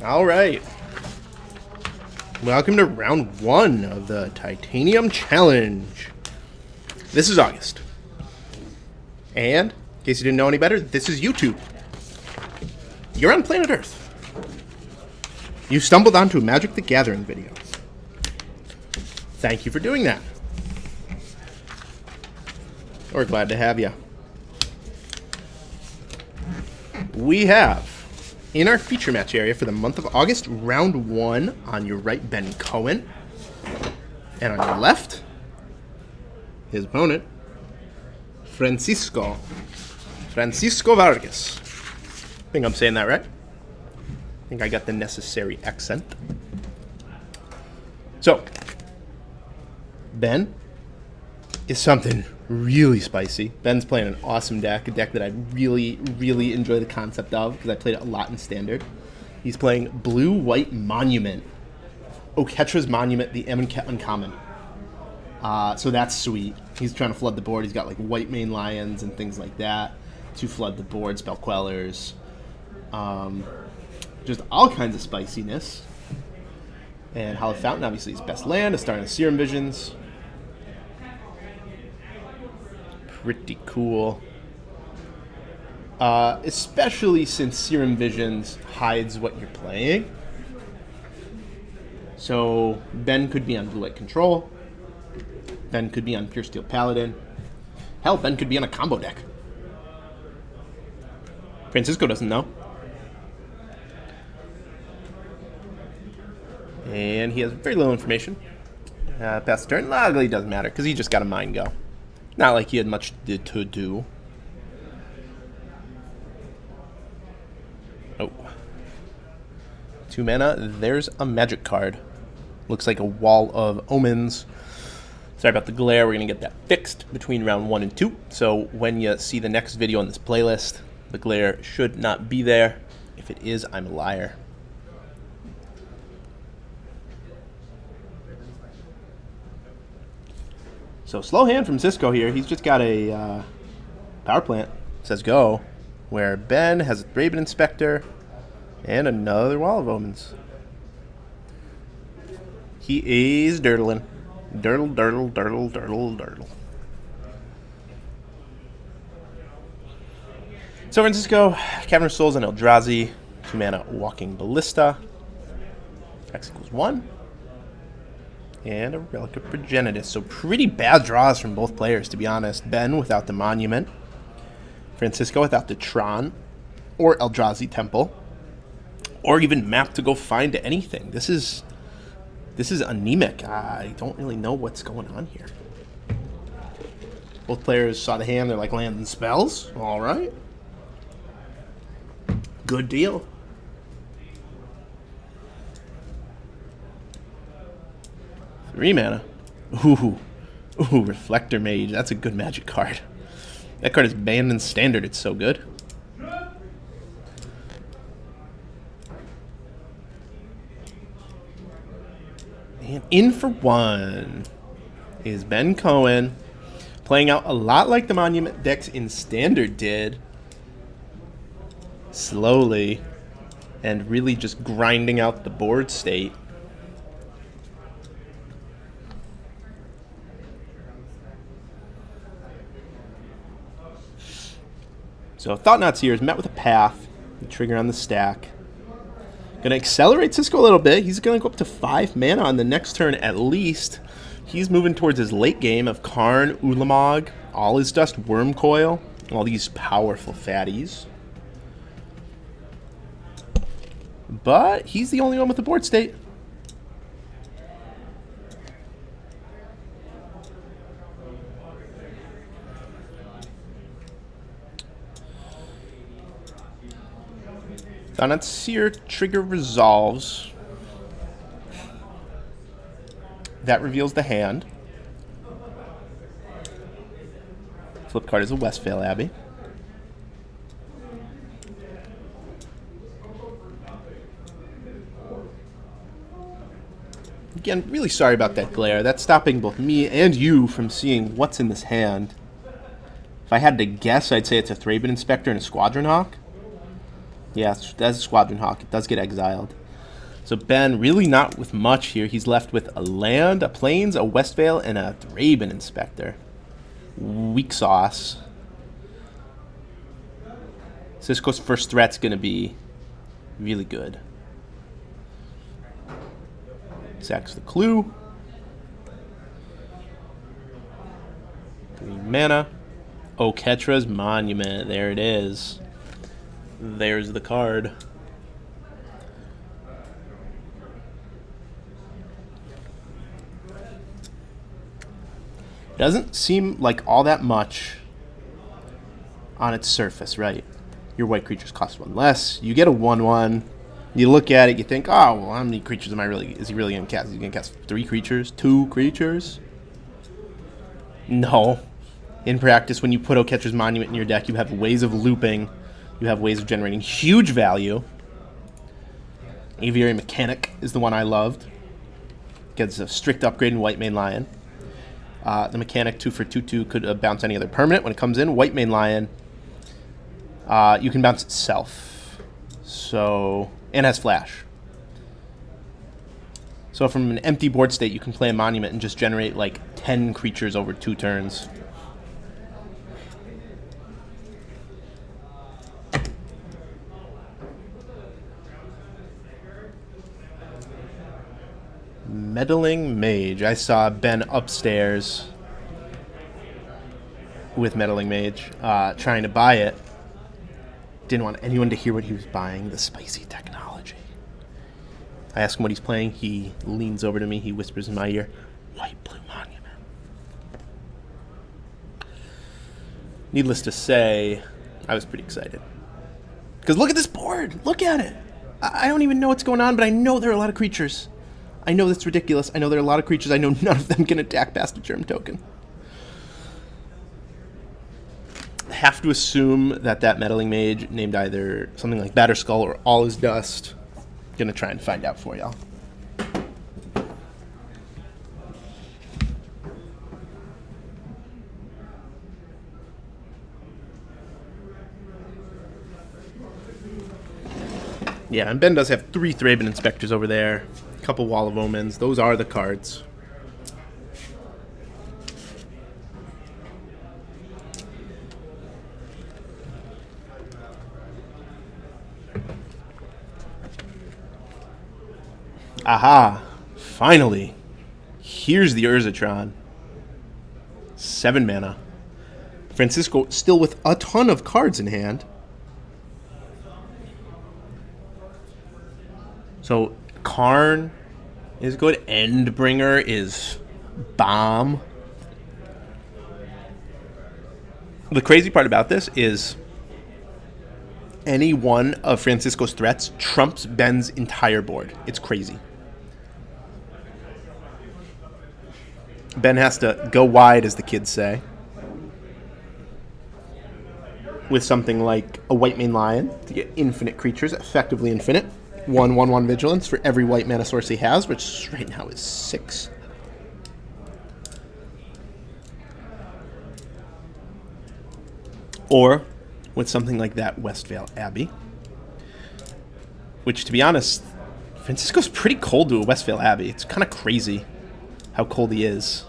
All right. Welcome to round 1 of the Titanium Challenge. This is August. And, in case you didn't know any better, this is YouTube. You're on planet Earth. You stumbled onto a Magic the Gathering video. Thank you for doing that. We're glad to have you. We have, in our feature match area for the month of August, round 1, on your right, Ben Cohen. And on your left, his opponent, Francisco Vargas. I think I'm saying that right. I think I got the necessary accent. So, Ben is something really spicy. Ben's playing an awesome deck, a deck that I really, really enjoy the concept of because I played it a lot in Standard. He's playing Blue White Monument. Oketra's Monument, the Amonkhet Uncommon. So that's sweet. He's trying to flood the board. He's got like white main lions and things like that to flood the board, spell quellers. Just all kinds of spiciness. And Hallowed Fountain, obviously, his best land, is starting the Serum Visions. Pretty cool. Especially since Serum Visions hides what you're playing. So Ben could be on Blue-White Control. Ben could be on Pure Steel Paladin. Hell, Ben could be on a combo deck. Francisco doesn't know. And he has very little information. Past the turn, luckily doesn't matter because he just got a Mind Go. Not like he had much to do. Oh. 2 mana. There's a magic card. Looks like a Wall of Omens. Sorry about the glare. We're going to get that fixed between round 1 and 2. So when you see the next video on this playlist, the glare should not be there. If it is, I'm a liar. So slow hand from Cisco here. He's just got a power plant. Says go. Where Ben has a Raven Inspector and another Wall of Omens. He is dirtling. Dirtle. So Francisco, Cavern of Souls and Eldrazi. 2 mana Walking Ballista. X equals 1. And a Relic of Progenitus. So pretty bad draws from both players, to be honest. Ben without the Monument. Francisco without the Tron. Or Eldrazi Temple. Or even map to go find anything. This is anemic. I don't really know what's going on here. Both players saw the hand. They're like, land and spells. All right. Good deal. Three mana. Ooh, Reflector Mage. That's a good Magic card. That card is banned in Standard. It's so good. And in for 1 is Ben Cohen, playing out a lot like the Monument decks in Standard did. Slowly. And really just grinding out the board state. So Thought-Knot's here is met with a Path, the trigger on the stack. Gonna accelerate Cisco a little bit. He's gonna go up to 5 mana on the next turn at least. He's moving towards his late game of Karn, Ulamog, All Is Dust, Wormcoil, all these powerful fatties. But he's the only one with the board state. Thought-Knot Seer trigger resolves. That reveals the hand. Flip card is a Westvale Abbey. Again, really sorry about that glare. That's stopping both me and you from seeing what's in this hand. If I had to guess, I'd say it's a Thraben Inspector and a Squadron Hawk. Yeah, that's a Squadron Hawk. It does get exiled. So Ben really not with much here. He's left with a land, a plains, a Westvale, and a Thraben Inspector. Weak sauce. Cisco's first threat's going to be really good. Sacks the clue. 3 mana. Oketra's Monument. There it is. There's the card. Doesn't seem like all that much on its surface, right? Your white creatures cost 1 less. You get a 1/1. You look at it, you think, oh, well, how many creatures is he really going to cast? Is he going to cast 3 creatures? 2 creatures? No. In practice, when you put Oketra's Monument in your deck, you have ways of looping. You have ways of generating huge value. Aviary Mechanic is the one I loved. Gets a strict upgrade in White Mane Lion. The mechanic 2 for 2/2 could bounce any other permanent when it comes in. White Mane Lion, you can bounce itself. So, and has flash. So from an empty board state, you can play a monument and just generate like 10 creatures over 2 turns. Meddling Mage. I saw Ben upstairs with Meddling Mage trying to buy it. Didn't want anyone to hear what he was buying. The spicy technology. I ask him what he's playing. He leans over to me. He whispers in my ear, White Blue Monument. Needless to say, I was pretty excited. Because look at this board. Look at it. I don't even know what's going on, but I know there are a lot of creatures. I know that's ridiculous. I know there are a lot of creatures. I know none of them can attack past a Germ token. I have to assume that Meddling Mage named either something like Batterskull or All Is Dust. Gonna try and find out for y'all. Yeah, and Ben does have 3 Thraben Inspectors over there. A couple Wall of Omens. Those are the cards. Aha! Finally! Here's the Eldrazi Tron. 7 mana. Francisco still with a ton of cards in hand. So, Karn is good. Endbringer is bomb. The crazy part about this is any one of Francisco's threats trumps Ben's entire board. It's crazy. Ben has to go wide, as the kids say, with something like a White Mane Lion to get infinite creatures, effectively infinite. 1/1/1 Vigilance for every white mana source he has, which right now is 6. Or with something like that Westvale Abbey, which, to be honest, Francisco's pretty cold to a Westvale Abbey. It's kind of crazy how cold he is.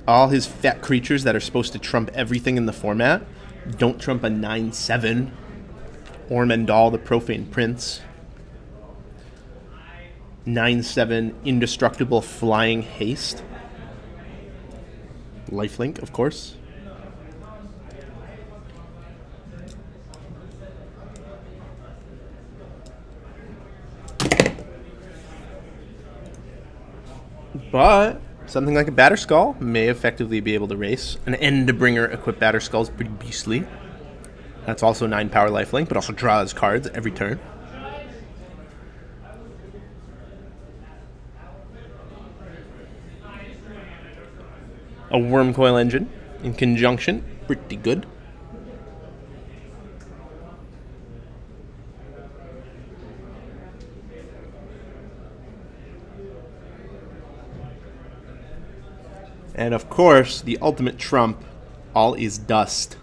All his fat creatures that are supposed to trump everything in the format don't trump a 9/7 Ormendal the Profane Prince. 9/7 Indestructible Flying Haste. Lifelink, of course. But something like a Batterskull may effectively be able to race. An Endbringer equipped Batterskull is pretty beastly. That's also 9 power lifelink, but also draws cards every turn. A Wormcoil Engine in conjunction, pretty good. And of course, the ultimate trump, All Is Dust.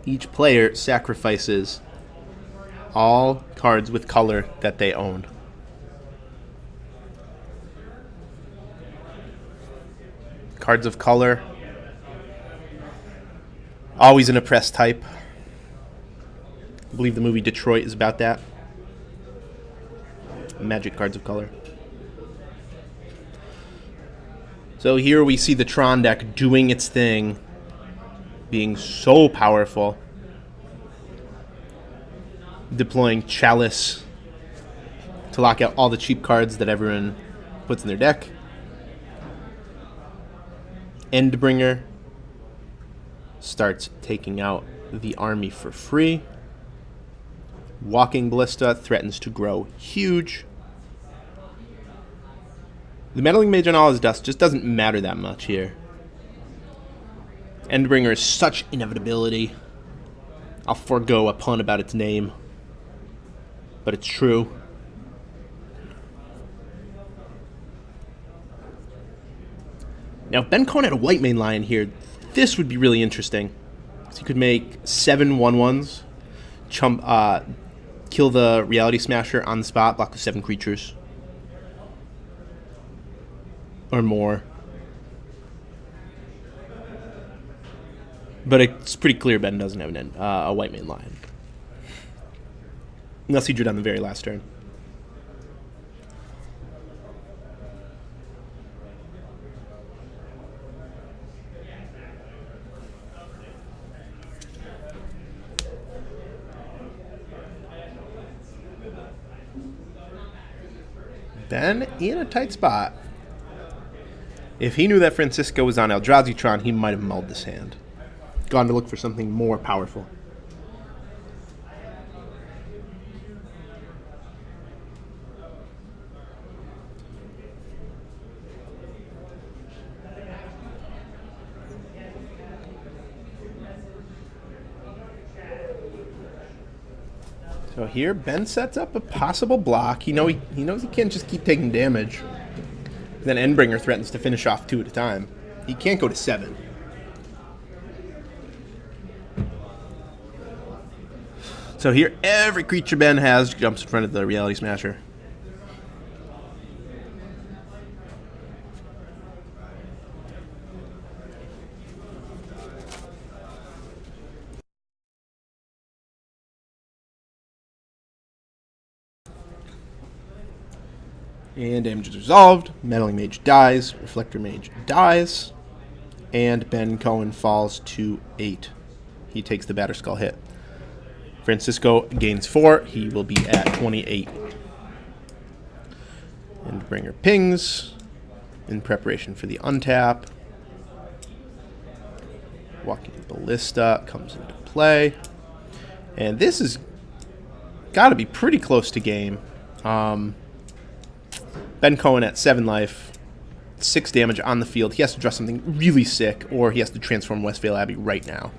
Each player sacrifices all cards with color that they own. Cards of color. Always an oppressed type. I believe the movie Detroit is about that. Magic cards of color. So here we see the Tron deck doing its thing, being so powerful. Deploying Chalice to lock out all the cheap cards that everyone puts in their deck. Endbringer starts taking out the army for free. Walking Ballista threatens to grow huge. The Meddling Mage on all his dust just doesn't matter that much here. Endbringer is such inevitability. I'll forego a pun about its name, but it's true. Now, if Ben Cohen had a white main lion here, this would be really interesting. So you could make 7 1/1s, kill the Reality Smasher on the spot, block with 7 creatures. Or more. But it's pretty clear Ben doesn't have a white main lion. Unless he drew down the very last turn. Ben in a tight spot. If he knew that Francisco was on Eldrazi Tron, he might have mulled this hand. Gone to look for something more powerful. So here, Ben sets up a possible block. He knows he can't just keep taking damage. Then Endbringer threatens to finish off 2 at a time. He can't go to 7. So here, every creature Ben has jumps in front of the Reality Smasher. And damage is resolved. Meddling Mage dies. Reflector Mage dies. And Ben Cohen falls to 8. He takes the Batterskull hit. Francisco gains 4. He will be at 28. Endbringer pings in preparation for the untap. Walking Ballista comes into play. And this has got to be pretty close to game. Ben Cohen at 7 life, 6 damage on the field. He has to draw something really sick, or he has to transform Westvale Abbey right now.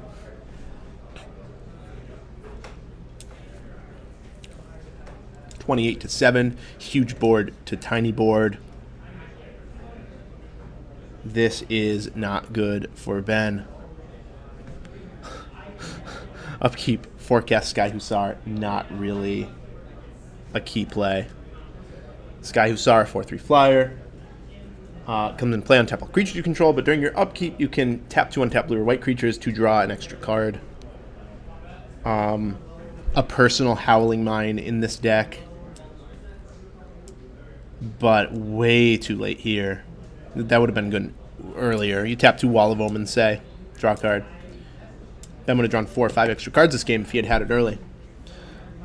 $28 to 7, huge board to tiny board. This is not good for Ben. Upkeep, Forecast Sky Hussar, not really a key play. Sky Hussar, 4/3 flyer. Comes in play on tap all creatures you control, but during your upkeep, you can tap 2 untap blue or white creatures to draw an extra card. A personal Howling Mine in this deck, but way too late here. That would have been good earlier. You tap 2 Wall of Omen, say, draw a card. Ben would have drawn 4 or 5 extra cards this game if he had it early.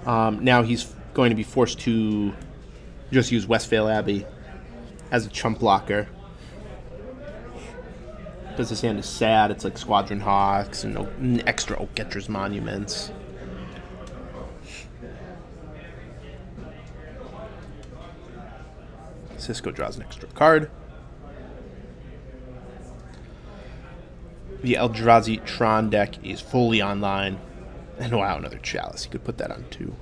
Now he's going to be forced to just use Westvale Abbey as a chump blocker. Because this hand is sad. It's like Squadron Hawks and extra Oak-Etcher's Monuments. Cisco draws an extra card. The Eldrazi Tron deck is fully online. And wow, another Chalice. You could put that on 2.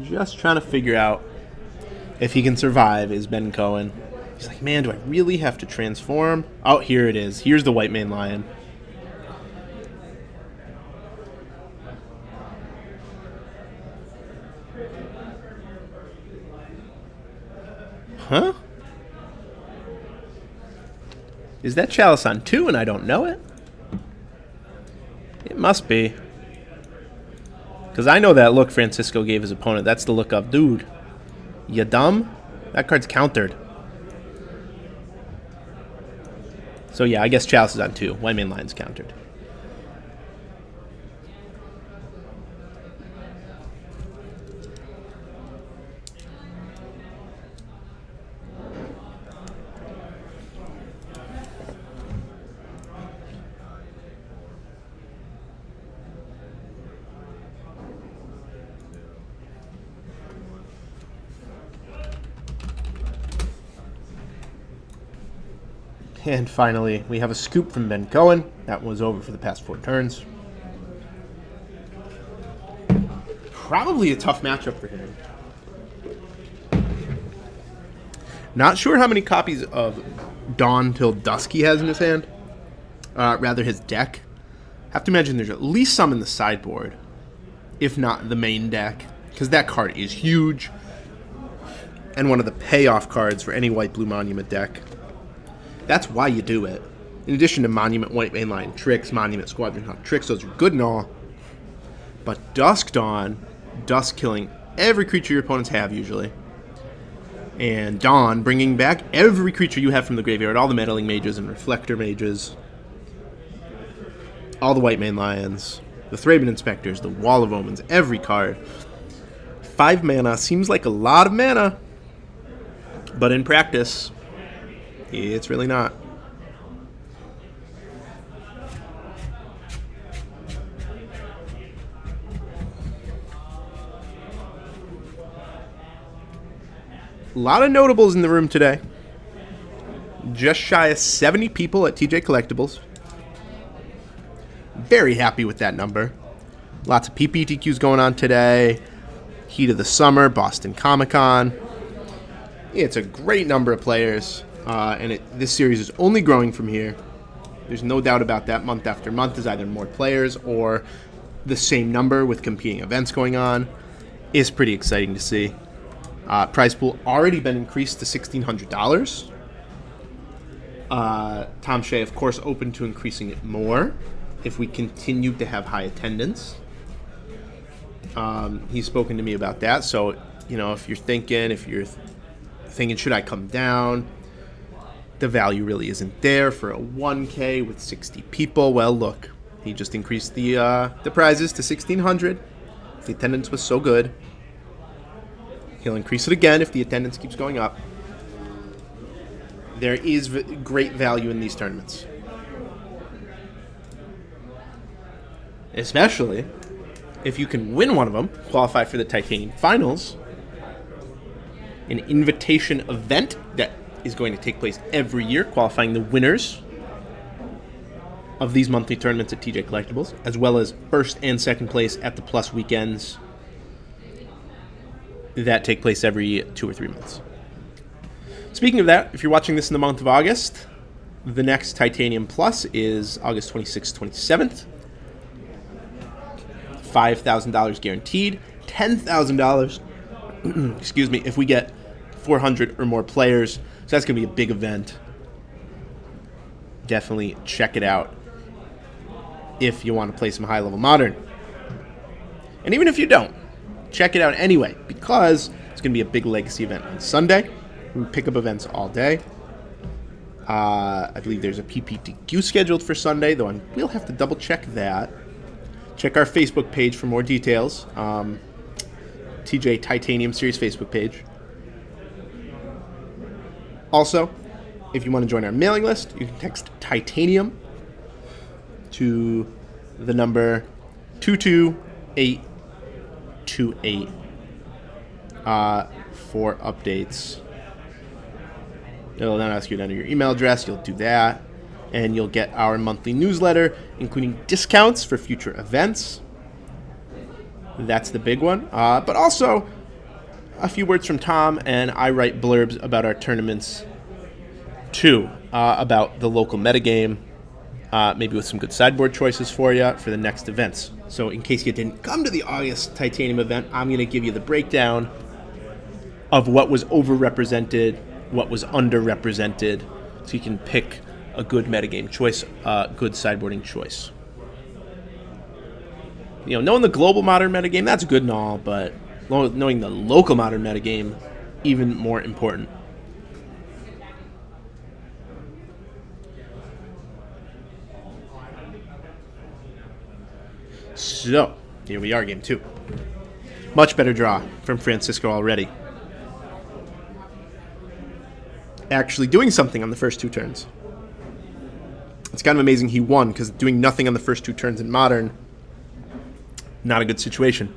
just trying to figure out if he can survive, is Ben Cohen. He's like, man, do I really have to transform? Oh, here it is. Here's the White Mane Lion. Huh? Is that Chalice on 2 and I don't know it? It must be. Because I know that look Francisco gave his opponent. That's the look of, dude, you dumb? That card's countered. So yeah, I guess Chalice is on 2. White Mane Lion's countered. And finally, we have a scoop from Ben Cohen. That was over for the past 4 turns. Probably a tough matchup for him. Not sure how many copies of Dawn Till Dusk he has in his hand. Rather, his deck. Have to imagine there's at least some in the sideboard, if not the main deck, because that card is huge and one of the payoff cards for any White-Blue Monument deck. That's why you do it. In addition to Monument, White Mane Lion tricks, Monument, Squadron Hawk tricks, those are good and all. But Dusk Dawn, Dusk killing every creature your opponents have usually. And Dawn bringing back every creature you have from the graveyard, all the Meddling Mages and Reflector Mages, all the White Mane Lions, the Thraben Inspectors, the Wall of Omens, every card. 5 mana seems like a lot of mana, but in practice, it's really not. A lot of notables in the room today. Just shy of 70 people at TJ Collectibles. Very happy with that number. Lots of PPTQs going on today. Heat of the Summer, Boston Comic-Con. It's a great number of players. And this series is only growing from here. There's no doubt about that. Month after month is either more players or the same number with competing events going on. Is pretty exciting to see. Prize pool already been increased to $1,600. Tom Shea, of course, open to increasing it more if we continue to have high attendance. He's spoken to me about that. So, you know, if you're thinking, should I come down? The value really isn't there for a 1K with 60 people. Well, look, he just increased the prizes to $1,600. If the attendance was so good, he'll increase it again if the attendance keeps going up. There is great value in these tournaments, especially if you can win one of them, qualify for the Titanium Finals, an invitation event that is going to take place every year, qualifying the winners of these monthly tournaments at TJ Collectibles, as well as first and second place at the Plus weekends that take place every 2 or 3 months. Speaking of that, if you're watching this in the month of August, the next Titanium Plus is August 26th, 27th. $5,000 guaranteed. $10,000, excuse me, if we get 400 or more players. So that's going to be a big event. Definitely check it out if you want to play some high-level Modern. And even if you don't, check it out anyway, because it's going to be a big Legacy event on Sunday. We pick up events all day. I believe there's a PPTQ scheduled for Sunday, though we'll have to double-check that. Check our Facebook page for more details. TJ Titanium Series Facebook page. Also, if you want to join our mailing list, you can text Titanium to the number 22828 for updates. It'll then ask you to enter your email address. You'll do that, and you'll get our monthly newsletter, including discounts for future events. That's the big one. But also, a few words from Tom, and I write blurbs about our tournaments too, about the local metagame, maybe with some good sideboard choices for you for the next events. So in case you didn't come to the August Titanium event, I'm going to give you the breakdown of what was overrepresented, what was underrepresented, so you can pick a good metagame choice, good sideboarding choice. You know, knowing the global modern metagame, that's good and all, but knowing the local modern metagame, even more important. So, here we are, game 2. Much better draw from Francisco already. Actually doing something on the first 2 turns. It's kind of amazing he won, because doing nothing on the first 2 turns in Modern, not a good situation.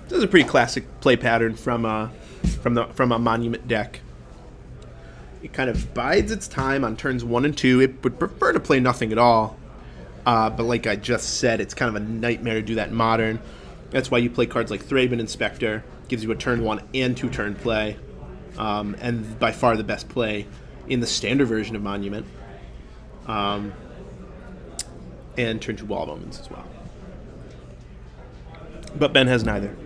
This is a pretty classic play pattern from a Monument deck. It kind of bides its time on turns 1 and 2. It would prefer to play nothing at all. But like I just said, it's kind of a nightmare to do that in Modern. That's why you play cards like Thraben Inspector. Gives you a turn 1 and 2 turn play. And by far the best play in the standard version of Monument. And turn 2 Wall of Omens as well. But Ben has neither.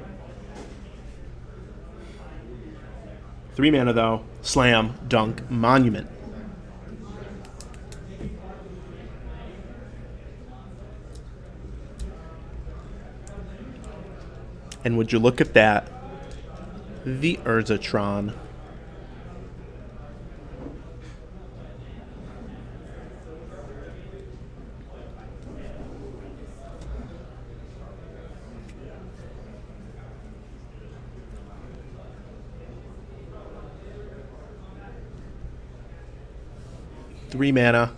3 mana though. Slam, Dunk, Monument. And would you look at that, the Eldrazi Tron. Three mana,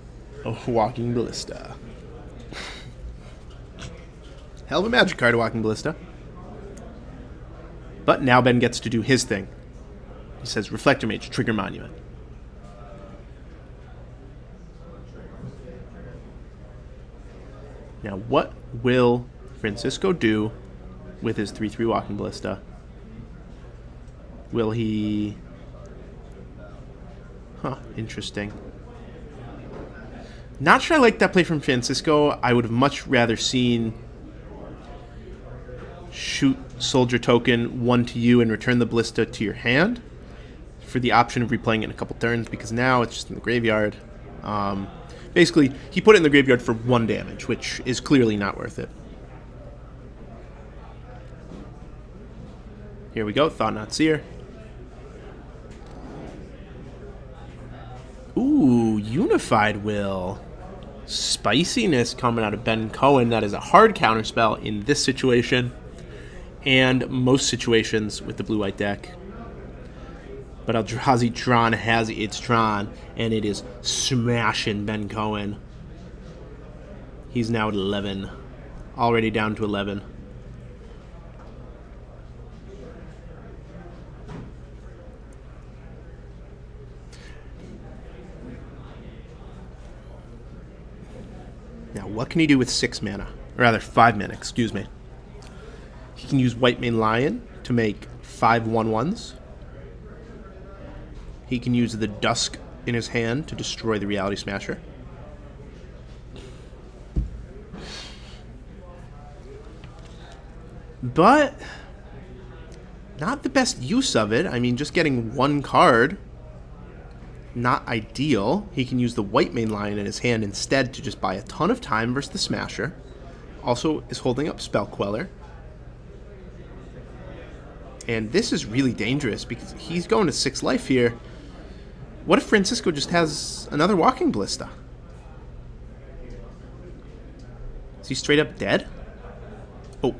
a Walking Ballista. Hell of a magic card, a Walking Ballista. But now Ben gets to do his thing. He says, Reflector Mage, trigger Monument. Now, what will Francisco do with his 3/3 Walking Ballista? Will he... interesting. Not sure I like that play from Francisco. I would have much rather seen shoot Soldier Token 1 to you and return the Ballista to your hand for the option of replaying it in a couple turns, because now it's just in the graveyard. Basically, he put it in the graveyard for 1 damage, which is clearly not worth it. Here we go, Thought Not Seer. Ooh, Unified Will. Spiciness coming out of Ben Cohen. That is a hard counterspell in this situation and most situations with the blue-white deck. But Eldrazi Tron has its Tron, and it is smashing Ben Cohen. He's now at 11. Already down to 11. Now, what can he do with 6 mana? Or rather, 5 mana, excuse me. He can use White Mane Lion to make 5 1/1s. He can use the Dusk in his hand to destroy the Reality Smasher. But not the best use of it. I mean, just getting 1 card, not ideal. He can use the White Mane Lion in his hand instead to just buy a ton of time versus the Smasher. Also is holding up Spell Queller. And this is really dangerous because he's going to 6 life here. What if Francisco just has another Walking Ballista? Is he straight up dead? Oh.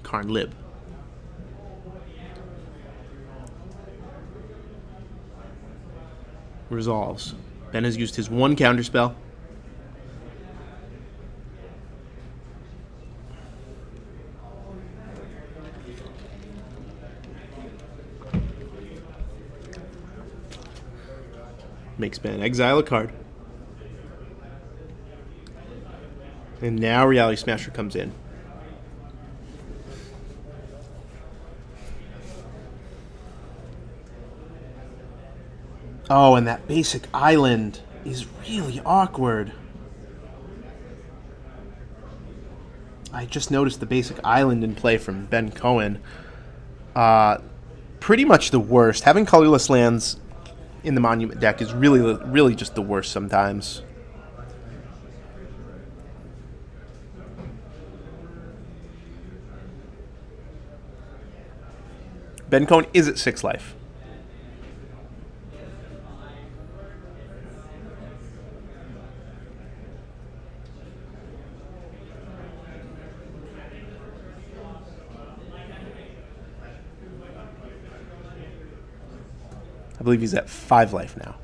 Karn Lib. Resolves. Ben has used his 1 counterspell. makes Ben exile a card. And now Reality Smasher comes in. Oh, and that basic island is really awkward. I just noticed the basic island in play from Ben Cohen. Pretty much the worst. Having colorless lands in the Monument deck is really just the worst sometimes. Ben Cohen is at 6 life. I believe he's at 5 life now.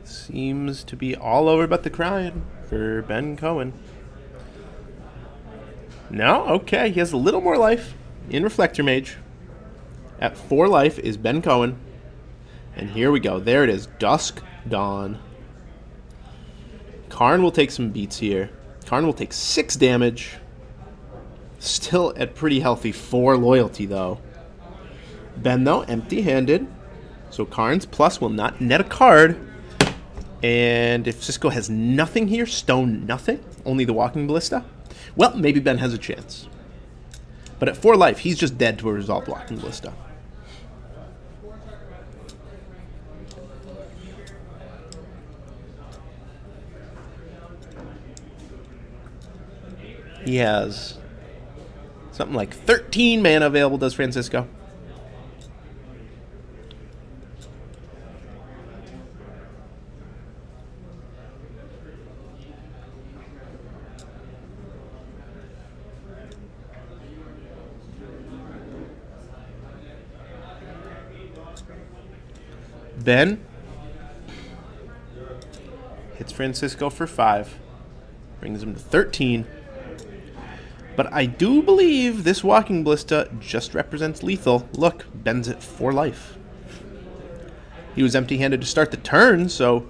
Seems to be all over but the crying for Ben Cohen. No? Okay, he has a little more life in Reflector Mage. At 4 life is Ben Cohen. And here we go. There it is. Dusk Dawn. Karn will take some beats here. Karn will take 6 damage. Still at pretty healthy 4 loyalty, though. Ben, though, empty-handed. So Karn's plus will not net a card. And if Cisco has nothing here, stone nothing, only the Walking Ballista, well, maybe Ben has a chance. But at 4 life, he's just dead to a resolved Walking Ballista. He has something like 13 mana available, does Francisco. Ben hits Francisco for 5, brings him to 13. But I do believe this Walking Ballista just represents lethal. Look, Ben's at 4 life. He was empty-handed to start the turn, so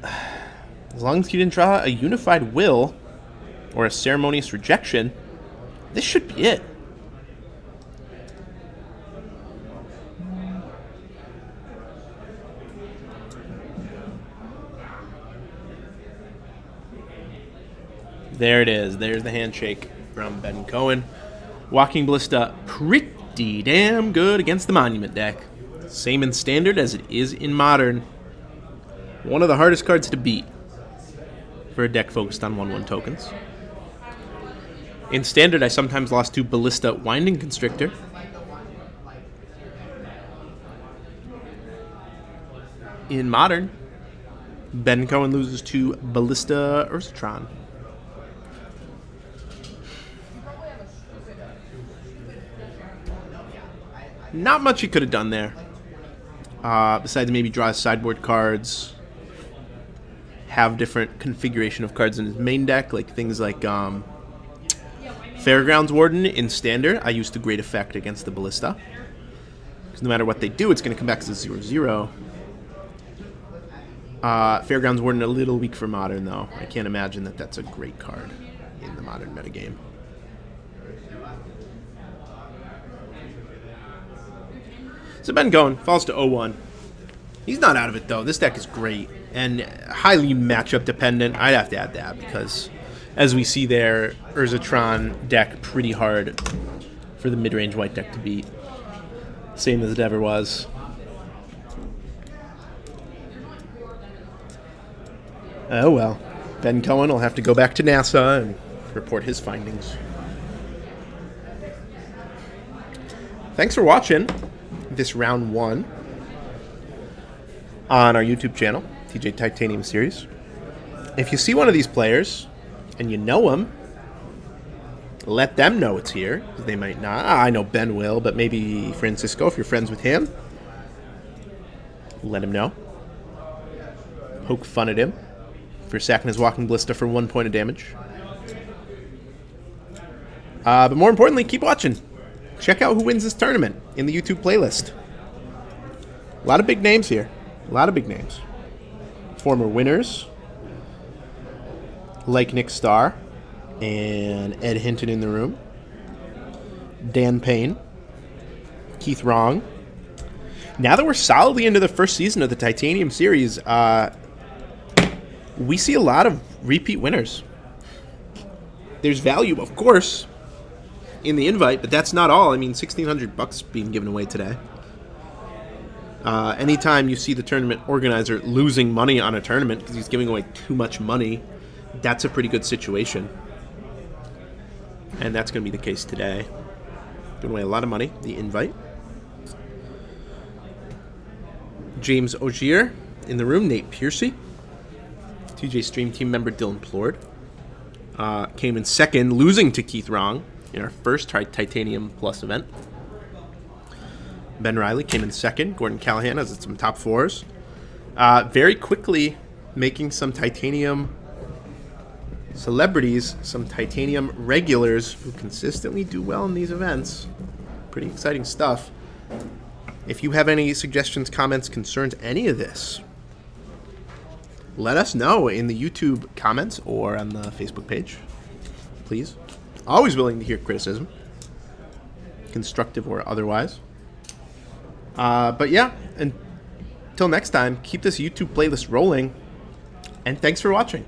as long as he didn't draw a Unified Will or a Ceremonious Rejection, this should be it. There it is. There's the handshake from Ben Cohen. Walking Ballista pretty damn good against the Monument deck. Same in Standard as it is in Modern. One of the hardest cards to beat for a deck focused on 1/1 tokens. In Standard, I sometimes lost to Ballista Winding Constrictor. In Modern, Ben Cohen loses to Ballista Tron. Not much he could have done there. Besides maybe draw sideboard cards, have different configuration of cards in his main deck, like things like Fairgrounds Warden in Standard. I used to great effect against the Ballista. Because no matter what they do, it's going to come back as a 0/0. Fairgrounds Warden a little weak for Modern, though. I can't imagine that that's a great card in the Modern metagame. So Ben Cohen falls to 0-1. He's not out of it, though. This deck is great and highly matchup dependent. I'd have to add that because, as we see there, Eldrazi Tron deck pretty hard for the mid-range white deck to beat. Same as it ever was. Oh well. Ben Cohen will have to go back to NASA and report his findings. Thanks for watching this round 1 on our YouTube channel, TJ Titanium Series. If you see one of these players and you know him Let them know it's here. They might not. I know Ben will, but maybe Francisco, if you're friends with him. Let him know. Poke fun at him for sacking his Walking Ballista for 1 point of damage. But more importantly, keep watching. Check out who wins this tournament in the YouTube playlist. A lot of big names here. A lot of big names. Former winners, like Nick Starr and Ed Hinton in the room. Dan Payne. Keith Wrong. Now that we're solidly into the first season of the Titanium series, we see a lot of repeat winners. There's value, of course, in the invite, but that's not all. I mean, $1,600 being given away today. Anytime you see the tournament organizer losing money on a tournament because he's giving away too much money, that's a pretty good situation. And that's going to be the case today. Giving away a lot of money, the invite. James Ogier in the room, Nate Piercy. TJ Stream team member Dylan Plord. Came in second, losing to Keith Wrong in our first Titanium Plus event. Ben Riley came in second. Gordon Callahan has some top fours. Very quickly making some Titanium celebrities, some Titanium regulars who consistently do well in these events. Pretty exciting stuff. If you have any suggestions, comments, concerns, any of this, let us know in the YouTube comments or on the Facebook page, please. Always willing to hear criticism, constructive or otherwise. But yeah, until next time, keep this YouTube playlist rolling, and thanks for watching.